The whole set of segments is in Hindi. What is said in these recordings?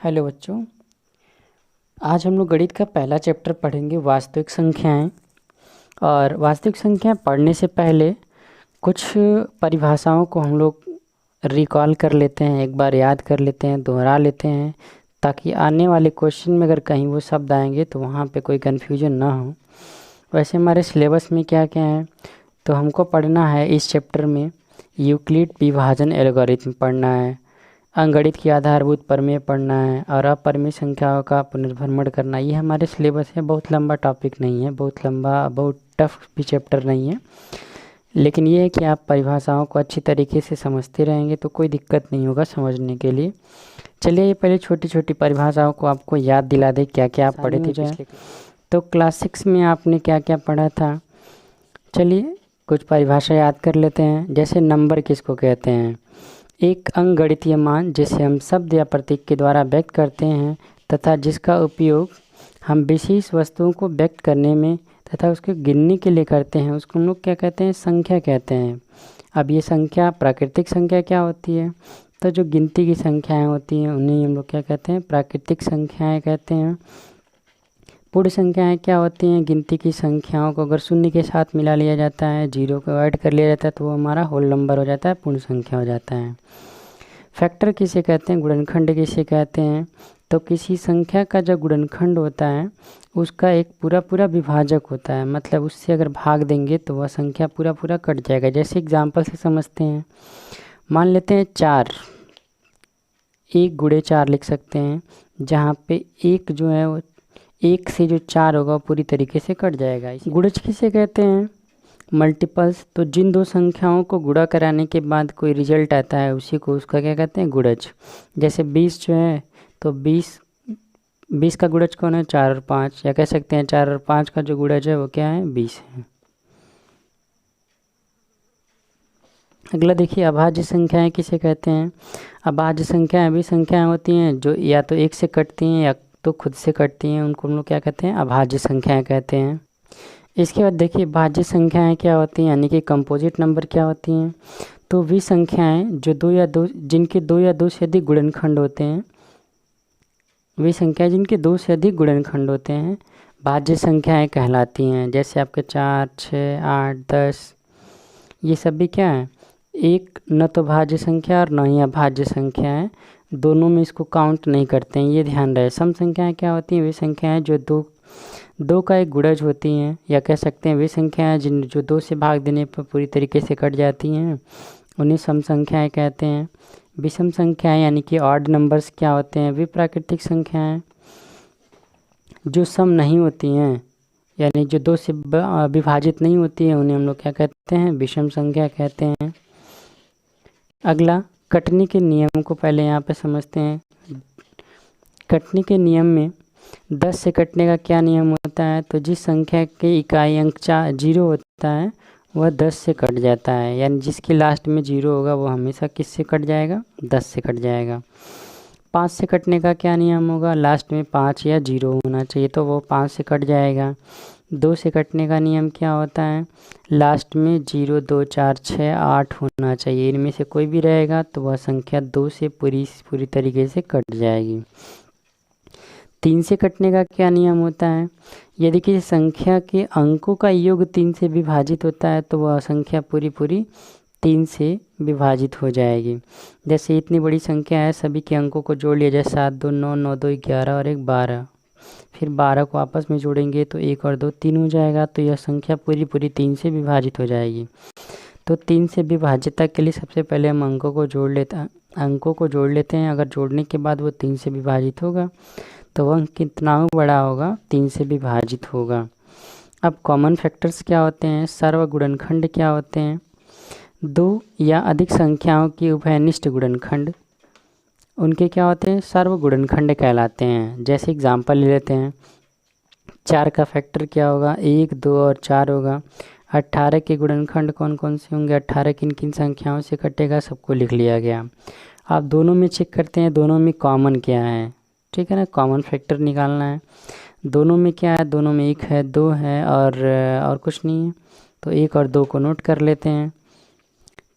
हेलो बच्चों, आज हम लोग गणित का पहला चैप्टर पढ़ेंगे वास्तविक संख्याएं। और वास्तविक संख्याएं पढ़ने से पहले कुछ परिभाषाओं को हम लोग रिकॉल कर लेते हैं, एक बार याद कर लेते हैं, दोहरा लेते हैं, ताकि आने वाले क्वेश्चन में अगर कहीं वो शब्द आएंगे तो वहाँ पे कोई कन्फ्यूजन ना हो। वैसे हमारे सिलेबस में क्या क्या है, तो हमको पढ़ना है इस चैप्टर में यूक्लिड विभाजन एल्गोरिथम पढ़ना है, अंकगणित की आधारभूत प्रमेय पढ़ना है और अपरिमेय संख्याओं का पुनर्भ्रमण करना। ये हमारे सिलेबस है, बहुत लंबा टॉपिक नहीं है, बहुत लंबा बहुत टफ भी चैप्टर नहीं है, लेकिन ये है कि आप परिभाषाओं को अच्छी तरीके से समझते रहेंगे तो कोई दिक्कत नहीं होगा समझने के लिए। चलिए पहले छोटी छोटी परिभाषाओं को आपको याद दिला दे क्या क्या आप पढ़े थे पिछले। तो क्लास 6 में आपने क्या क्या पढ़ा था, चलिए कुछ परिभाषा याद कर लेते हैं। जैसे नंबर किसको कहते हैं, एक अंकगणितीय मान जिसे हम शब्द या प्रतीक के द्वारा व्यक्त करते हैं तथा जिसका उपयोग हम विशेष वस्तुओं को व्यक्त करने में तथा उसको गिनने के लिए करते हैं, उसको हम लोग क्या कहते हैं, संख्या कहते हैं। अब ये संख्या प्राकृतिक संख्या क्या होती है, तो जो गिनती की संख्याएं होती हैं उन्हें हम लोग क्या कहते हैं, प्राकृतिक संख्याएं कहते हैं। पूर्ण संख्याएं क्या होती हैं, गिनती की संख्याओं को अगर शून्य के साथ मिला लिया जाता है, जीरो को ऐड कर लिया जाता है तो वो हमारा होल नंबर हो जाता है, पूर्ण संख्या हो जाता है। फैक्टर किसे कहते हैं, गुणनखंड किसे कहते हैं, तो किसी संख्या का जो गुणनखंड होता है उसका एक पूरा पूरा विभाजक होता है, मतलब उससे अगर भाग देंगे तो वह संख्या पूरा पूरा कट जाएगा। जैसे एग्जाम्पल से समझते हैं, मान लेते हैं 4, 1 गुणे 4 लिख सकते हैं, जहाँ पे एक जो है वो एक से जो 4 होगा पूरी तरीके से कट जाएगा। गुणज किसे कहते हैं, मल्टीपल्स, तो जिन दो संख्याओं को गुणा कराने के बाद कोई रिजल्ट आता है उसी को उसका क्या कहते हैं, गुणज। जैसे 20 जो है तो 20 का गुणज कौन है, 4 और 5, या कह सकते हैं 4 और 5 का जो गुणज है वो क्या है, 20 है। अगला देखिए अभाज्य संख्याएं किसे कहते हैं। अभाज्य संख्याएं भी संख्याएं होती हैं जो या तो एक से कटती हैं या तो खुद से कटती हैं, उनको हम लोग क्या कहते हैं, अभाज्य संख्याएं कहते हैं। इसके बाद देखिए भाज्य संख्याएं क्या होती हैं, यानी कि कंपोजिट नंबर क्या होती हैं, तो वे संख्याएं जो जिनके दो या दो से अधिक गुणनखंड होते हैं, वे संख्याएं जिनके 2 से अधिक गुणनखंड होते हैं भाज्य संख्याएं कहलाती हैं। जैसे आपके 4, 6, 8, 10, ये सब भी क्या है, एक न तो भाज्य संख्या और न ही अभाज्य संख्या है, दोनों में इसको काउंट नहीं करते हैं, ये ध्यान रहे। सम संख्याएं क्या होती हैं, वे संख्याएं जो दो का एक गुणज होती हैं, या कह सकते हैं वे संख्याएं जो 2 से भाग देने पर पूरी तरीके से कट जाती हैं, उन्हें सम संख्याएं कहते हैं। विषम संख्याएं यानी कि ऑड नंबर्स क्या होते हैं, वे प्राकृतिक संख्याएं जो सम नहीं होती हैं, यानी जो 2 से विभाजित नहीं होती हैं, उन्हें हम लोग क्या कहते हैं, विषम संख्या कहते हैं। अगला कटने के नियम को पहले यहाँ पे समझते हैं। कटने के नियम में 10 से कटने का क्या नियम होता है, तो जिस संख्या के इकाई अंक 0 होता है वह 10 से कट जाता है, यानी जिसके लास्ट में 0 होगा वो हमेशा किससे कट जाएगा, 10 से कट जाएगा। 5 से कटने का क्या नियम होगा, लास्ट में 5 या 0 होना चाहिए तो वो 5 से कट जाएगा। 2 से कटने का नियम क्या होता है, लास्ट में 0, 2, 4, 6, 8 होना चाहिए, इनमें से कोई भी रहेगा तो वह संख्या 2 से पूरी तरीके से कट जाएगी। 3 से कटने का क्या नियम होता है, यदि किसी संख्या के अंकों का योग 3 से विभाजित होता है तो वह संख्या पूरी 3 से विभाजित हो जाएगी। जैसे इतनी बड़ी संख्या है, सभी के अंकों को जोड़ लिया जाए, 7, 2, 9, 9, 2, 11 और 1, 12, फिर 12 को आपस में जोड़ेंगे तो 1 और 2 3 हो जाएगा, तो यह संख्या पूरी 3 से विभाजित हो जाएगी। तो 3 से विभाजितता के लिए सबसे पहले हम अंकों को जोड़ लेते हैं। अगर जोड़ने के बाद वो 3 से विभाजित होगा तो वह कितना बड़ा होगा, 3 से विभाजित होगा। अब कॉमन फैक्टर्स क्या होते हैं, सर्वगुणनखंड क्या होते हैं, 2 या अधिक संख्याओं के उभयनिष्ठ गुणनखंड, उनके क्या होते हैं, सर्वगुणनखंड कहलाते हैं। जैसे एग्जांपल ले लेते हैं, 4 का फैक्टर क्या होगा, 1, 2 और 4 होगा। 18 के गुणनखंड कौन कौन से होंगे, 18 किन किन संख्याओं से कटेगा, सबको लिख लिया गया। आप दोनों में चेक करते हैं दोनों में कॉमन क्या है, ठीक है ना, कॉमन फैक्टर निकालना है। दोनों में क्या है, दोनों में 1 है, 2 है और कुछ नहीं है, तो 1 और 2 को नोट कर लेते हैं।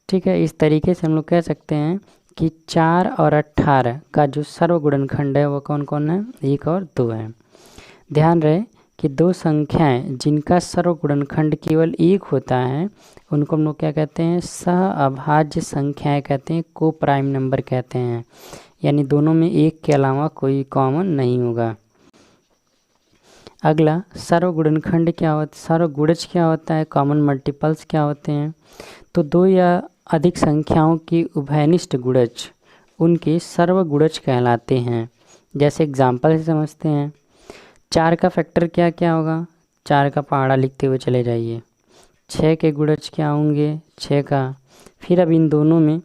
ठीक है, इस तरीके से हम लोग कह सकते हैं कि 4 और 18 का जो सर्वगुणनखंड है वो कौन कौन है, 1 और 2 है। ध्यान रहे कि दो संख्याएं जिनका सर्वगुणनखंड केवल 1 होता है उनको हम लोग क्या कहते हैं, सह अभाज्य संख्याएं कहते हैं, को प्राइम नंबर कहते हैं। यानी दोनों में 1 के अलावा कोई कॉमन नहीं होगा। अगला सर्वगुणनखंड क्या होता है, सर्वगुणज क्या होता है, कॉमन मल्टीपल्स क्या होते हैं। तो दो या अधिक संख्याओं की उभयनिष्ठ गुणज उनके सर्वगुणज कहलाते हैं। जैसे एग्जाम्पल से समझते हैं, 4 का फैक्टर क्या क्या होगा, 4 का पहाड़ा लिखते हुए चले जाइए। 6 के गुणज क्या होंगे, 6 का। फिर अब इन दोनों में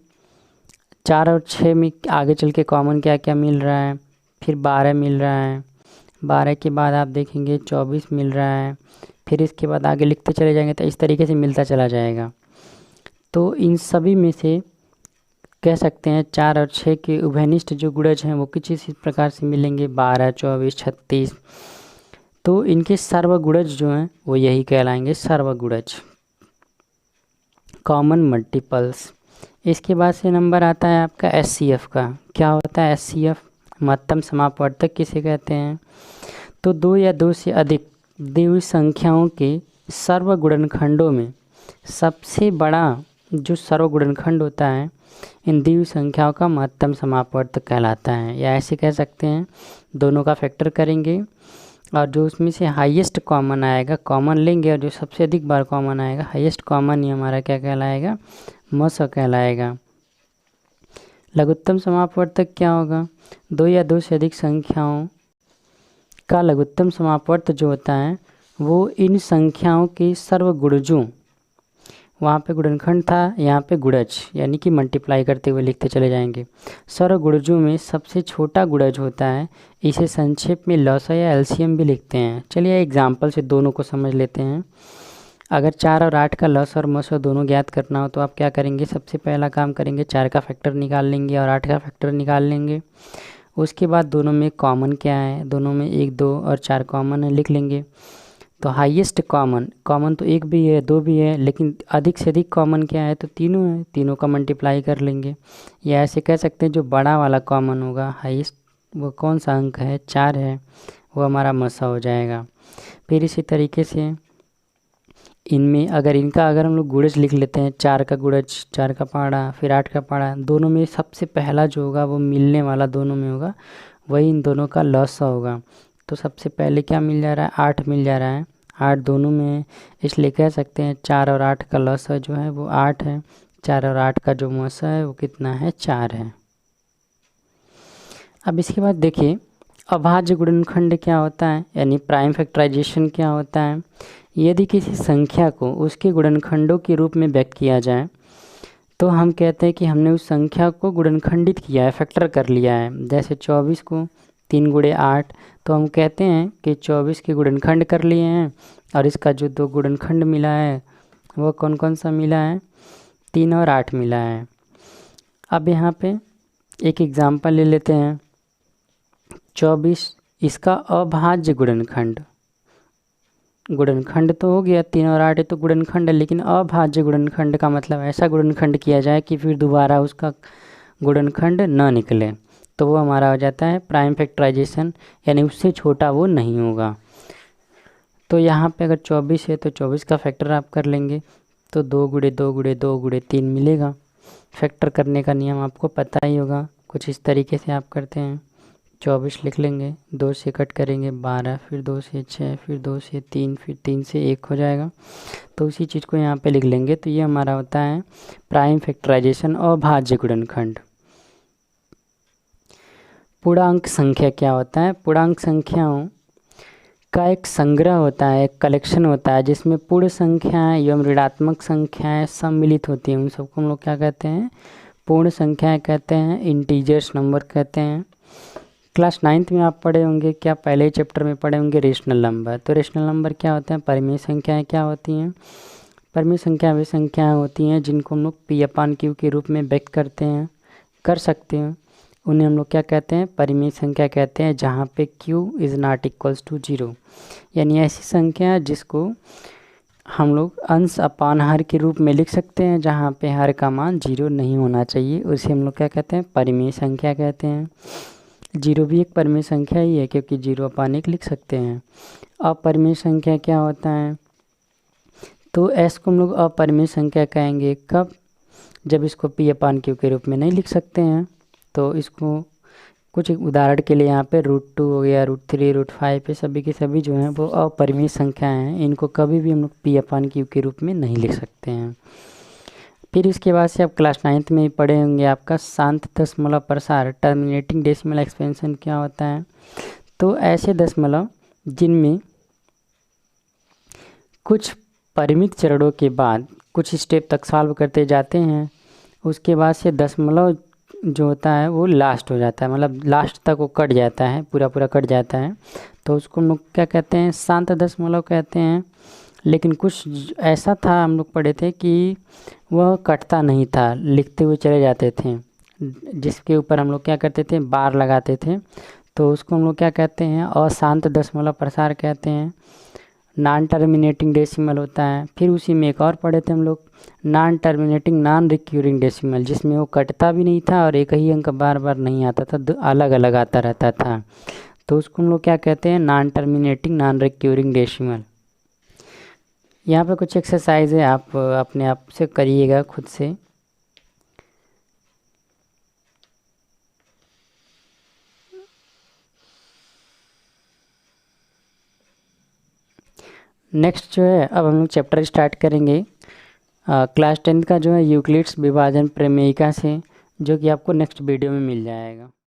4 और 6 में आगे चल के कॉमन क्या क्या मिल रहा है, फिर 12 मिल रहा है। 12 के बाद आप देखेंगे 24 मिल रहा है। फिर इसके बाद आगे लिखते चले जाएंगे तो इस तरीके से मिलता चला जाएगा। तो इन सभी में से कह सकते हैं 4 और 6 के उभयनिष्ठ जो गुणज हैं वो कुछ इस प्रकार से मिलेंगे, 12, 24, 36। तो इनके सर्वगुणज जो हैं वो यही कहलाएंगे, सर्वगुणज, कॉमन मल्टीपल्स। इसके बाद से नंबर आता है आपका SCF का। क्या होता है SCF, महत्तम समापवर्तक किसे कहते हैं। तो 2 या 2 से अधिक द्वितीय संख्याओं के सर्वगुणनखंडों में सबसे बड़ा जो सर्वगुणनखंड होता है इन द्वितीय संख्याओं का महत्तम समापवर्तक कहलाता है। या ऐसे कह सकते हैं, दोनों का फैक्टर करेंगे और जो उसमें से हाईएस्ट कॉमन आएगा, कॉमन लेंगे और जो सबसे अधिक बार कॉमन आएगा, हाईएस्ट कॉमन ही हमारा क्या कहलाएगा, मस कहलाएगा। लघुत्तम समापवर्तक क्या होगा, 2 या 2 से अधिक संख्याओं का लघुत्तम समापवर्त जो होता है वो इन संख्याओं के सर्वगुणजों, वहाँ पे गुणनखंड था, यहाँ पे गुणज यानी कि मल्टीप्लाई करते हुए लिखते चले जाएंगे। सर्वगुणजों में सबसे छोटा गुणज होता है, इसे संक्षेप में लॉसा या एलसीएम भी लिखते हैं। चलिए एग्जाम्पल से दोनों को समझ लेते हैं। अगर 4 और 8 का लॉस और मस दोनों ज्ञात करना हो तो आप क्या करेंगे, सबसे पहला काम करेंगे 4 का फैक्टर निकाल लेंगे और 8 का फैक्टर निकाल लेंगे। उसके बाद दोनों में कॉमन क्या है, दोनों में 1, 2 और 4 कॉमन है, लिख लेंगे। तो हाईएस्ट कॉमन तो 1 भी है, 2 भी है, लेकिन अधिक से अधिक कॉमन क्या है, तो तीनों है, तीनों का मल्टीप्लाई कर लेंगे। या ऐसे कह सकते हैं जो बड़ा वाला कॉमन होगा, हाईएस्ट, वो कौन सा अंक है, 4 है, वो हमारा मसा हो जाएगा। फिर इसी तरीके से इनमें अगर हम लोग गुणज लिख लेते हैं, 4 का गुणज, 4 का पहाड़ा, फिर 8 का पहाड़ा, दोनों में सबसे पहला जो होगा वो मिलने वाला दोनों में होगा, वही इन दोनों का लॉसा होगा। तो सबसे पहले क्या मिल जा रहा है, 8 मिल जा रहा है, 8 दोनों में है, इसलिए कह सकते हैं 4 और 8 का लॉसा जो है वो 8 है, 4 और 8 का जो मसा है वो कितना है, 4 है। अब इसके बाद देखिए अभाज्य गुणनखंड क्या होता है, यानी प्राइम फैक्टराइजेशन क्या होता है। यदि किसी संख्या को उसके गुणनखंडों के रूप में व्यक्त किया जाए तो हम कहते हैं कि हमने उस संख्या को गुणनखंडित किया है, फैक्टर कर लिया है। जैसे 24 को 3 गुणे 8, तो हम कहते हैं कि 24 के गुणनखंड कर लिए हैं और इसका जो 2 गुणनखंड मिला है वो कौन कौन सा मिला है, 3 और 8 मिला है। अब यहाँ पे एक एग्जांपल ले लेते हैं, 24 इसका अभाज्य गुणनखंड तो हो गया, 3 और 8 तो गुणनखंड है, लेकिन अभाज्य गुणनखंड का मतलब ऐसा गुणनखंड किया जाए कि फिर दोबारा उसका गुणनखंड ना निकले, तो वो हमारा हो जाता है प्राइम फैक्टराइजेशन, यानी उससे छोटा वो नहीं होगा। तो यहाँ पे अगर 24 है तो 24 का फैक्टर आप कर लेंगे तो 2 गुणे 2 गुणे 2 गुणे 3 मिलेगा। फैक्टर करने का नियम आपको पता ही होगा, कुछ इस तरीके से आप करते हैं। 24 लिख लेंगे, 2 से कट करेंगे 12, फिर 2 से 6, फिर 2 से 3, फिर 3 से 1 हो जाएगा। तो उसी चीज़ को यहाँ पे लिख लेंगे। तो ये हमारा होता है प्राइम फैक्टराइजेशन अभाज्य गुणनखंड। पूर्णांक संख्या क्या होता है, पूर्णांक संख्याओं का एक संग्रह होता है, एक कलेक्शन होता है जिसमें पूर्ण संख्याएं एवं ऋणात्मक संख्याएं सम्मिलित होती हैं। उन सबको हम लोग क्या कहते हैं, पूर्ण संख्याएं कहते हैं, इंटीजर्स नंबर कहते हैं। क्लास 9th में आप पढ़े होंगे, क्या पहले ही चैप्टर में पढ़े होंगे, रेशनल नंबर। तो रेशनल नंबर क्या होते हैं, परिमेय संख्याएं क्या होती हैं। परिमेय संख्या वे संख्याएं होती हैं जिनको हम लोग P/Q के रूप में व्यक्त कर सकते हैं। उन्हें हम लोग क्या कहते हैं, परिमेय संख्या कहते हैं, जहाँ पे Q is not equals to 0, यानी ऐसी संख्या जिसको हम लोग अंश अपान हर के रूप में लिख सकते हैं, जहाँ पे हर का मान 0 नहीं होना चाहिए, उसे हम लोग क्या कहते हैं, परिमेय संख्या कहते हैं। 0 भी एक परिमेय संख्या ही है, क्योंकि 0 अपान 1 लिख सकते हैं। अपरिमेय संख्या क्या होता है, तो s को हम लोग अपरिमेय संख्या कहेंगे कब, जब इसको p अपान q के रूप में नहीं लिख सकते हैं। तो इसको कुछ उदाहरण के लिए यहाँ पे √2 हो गया, √3, √5 पे सभी के सभी जो हैं वो अपरिमेय संख्याएं हैं, इनको कभी भी हम लोग p अपान q के रूप में नहीं लिख सकते हैं। फिर इसके बाद से आप क्लास 9th में पढ़े होंगे आपका शांत दशमलव प्रसार, टर्मिनेटिंग डेसिमल एक्सपेंशन क्या होता है। तो ऐसे दशमलव जिनमें कुछ परिमित चरणों के बाद कुछ स्टेप तक सॉल्व करते जाते हैं, उसके बाद से दशमलव जो होता है वो लास्ट हो जाता है, मतलब लास्ट तक वो कट जाता है, पूरा पूरा कट जाता है, तो उसको हम लोग क्या कहते हैं, शांत दशमलव कहते हैं। लेकिन कुछ ऐसा था, हम लोग पढ़े थे कि वह कटता नहीं था, लिखते हुए चले जाते थे, जिसके ऊपर हम लोग क्या करते थे, बार लगाते थे, तो उसको हम लोग क्या कहते हैं, अशांत दशमलव प्रसार कहते हैं। नॉन टर्मिनेटिंग डेसिमल होता है। फिर उसी में एक और पढ़े थे हम लोग, non terminating non recurring decimal, जिसमें वो कटता भी नहीं था और एक ही अंक बार बार नहीं आता था, अलग अलग आता रहता था, तो उसको हम लोग क्या कहते हैं, non terminating non recurring decimal. यहाँ पे कुछ एक्सरसाइज है, आप अपने आप से करिएगा खुद से। नेक्स्ट जो है, अब हम लोग चैप्टर स्टार्ट करेंगे क्लास 10th का जो है यूक्लिड्स विभाजन प्रमेयिका से, जो कि आपको नेक्स्ट वीडियो में मिल जाएगा।